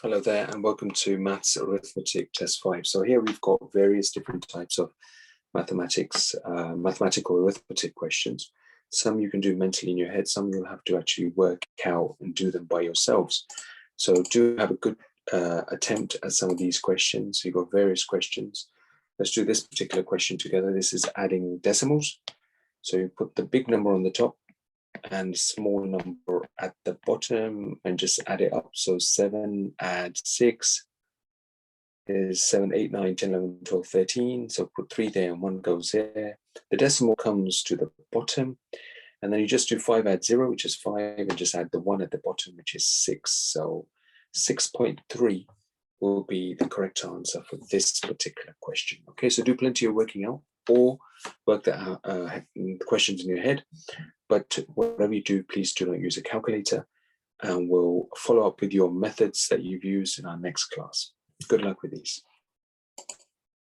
Hello there and welcome to Maths Arithmetic Test 5. So here we've got various different types of mathematical arithmetic questions. Some you can do mentally in your head, some you'll have to actually work out and do them by yourselves. So do have a good attempt at some of these questions. You've got various questions. Let's do this particular question together. This is adding decimals. So you put the big number on the top and small number at the bottom and just add it up. So 7 add 6 is 7, 8, 9, 10, 11, 12, 13. So put 3 there and 1 goes there. The decimal comes to the bottom. And then you just do 5 add 0, which is 5, and just add the 1 at the bottom, which is 6. So 6.3 will be the correct answer for this particular question. Okay, so do plenty of working out or work the questions in your head. But whatever you do, please do not use a calculator, and we'll follow up with your methods that you've used in our next class. Good luck with these.